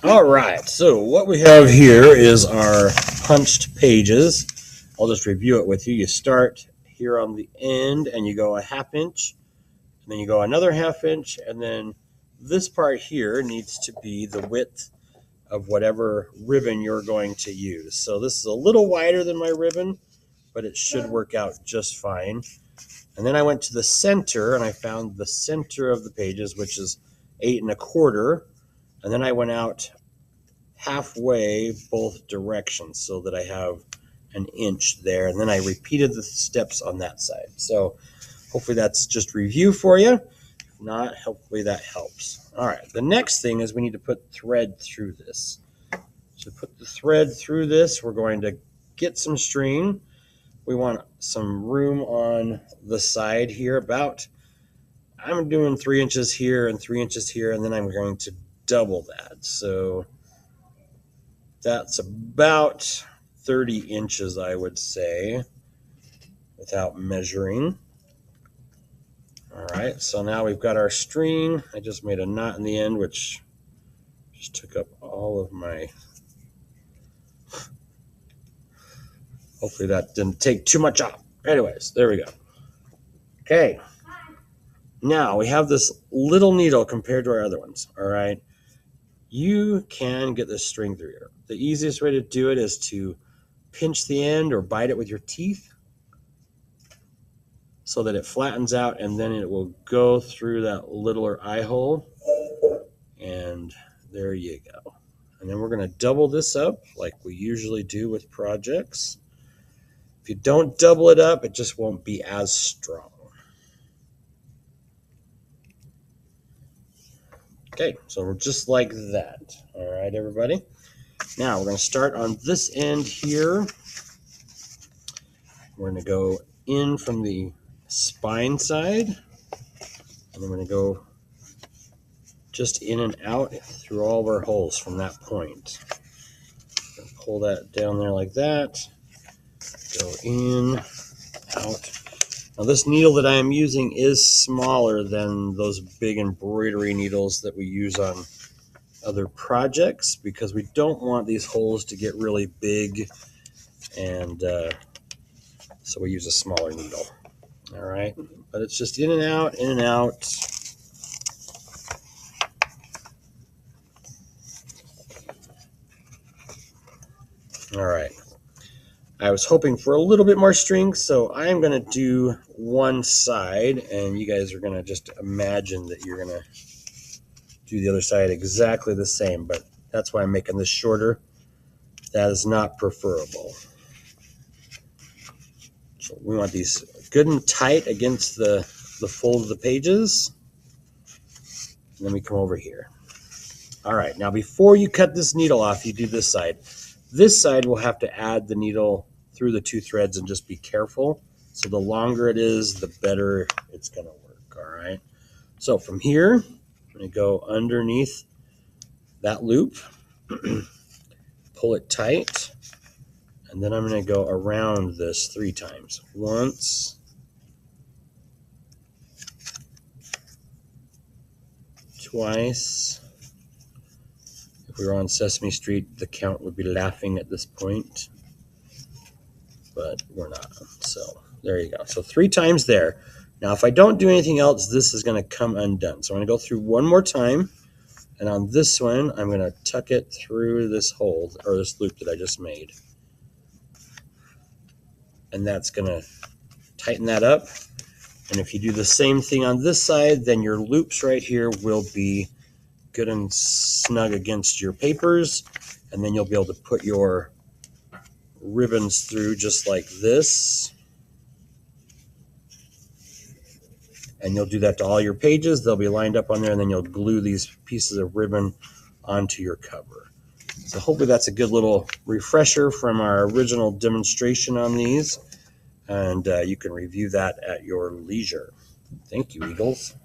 All right, so what we have here is our punched pages. I'll just review it with you. You start here on the end and you go a ½ inch, and then you go another ½ inch, and then this part here needs to be the width of whatever ribbon you're going to use. So this is a little wider than my ribbon, but it should work out just fine. And then I went to the center and I found the center of the pages, which is 8 1/4. And then I went out halfway both directions so that I have an inch there. And then I repeated the steps on that side. So hopefully that's just review for you. If not, hopefully that helps. All right, the next thing is we need to put thread through this. To put the thread through this, we're going to get some string. We want some room on the side here. I'm doing 3 inches here and 3 inches here, and then I'm going to double that. So that's about 30 inches, I would say, without measuring. All right, so now we've got our string. I just made a knot in the end, which just took up all of my... Hopefully that didn't take too much off. Anyways, there we go. Okay. Now we have this little needle compared to our other ones. All right. You can get this string through here. The easiest way to do it is to pinch the end or bite it with your teeth so that it flattens out, and then it will go through that littler eye hole. And there you go. And then we're going to double this up like we usually do with projects. If you don't double it up, it just won't be as strong. Okay, so we're just like that. All right, everybody. Now we're going to start on this end here. We're going to go in from the spine side, and we're going to go just in and out through all of our holes from that point. Pull that down there like that. Go in, out. Now this needle that I am using is smaller than those big embroidery needles that we use on other projects because we don't want these holes to get really big, and so we use a smaller needle. All right, but it's just in and out, in and out. All right. I was hoping for a little bit more string, so I'm going to do one side, and you guys are going to just imagine that you're going to do the other side exactly the same, but that's why I'm making this shorter. That is not preferable. So we want these good and tight against the fold of the pages. And then we come over here. All right, now before you cut this needle off, you do this side. This side will have to add the needle through the 2 threads and just be careful. So the longer it is, the better it's going to work. All right. So from here, I'm going to go underneath that loop, pull it tight, and then I'm going to go around this 3 times. Once, twice. If we were on Sesame Street, the count would be laughing at this point, but we're not. So there you go. So 3 times there. Now, if I don't do anything else, this is going to come undone. So I'm going to go through one more time. And on this one, I'm going to tuck it through this hole, or this loop that I just made. And that's going to tighten that up. And if you do the same thing on this side, then your loops right here will be good and snug against your papers. And then you'll be able to put your ribbons through just like this. And you'll do that to all your pages. They'll be lined up on there, and then you'll glue these pieces of ribbon onto your cover. So hopefully that's a good little refresher from our original demonstration on these. And you can review that at your leisure. Thank you, Eagles.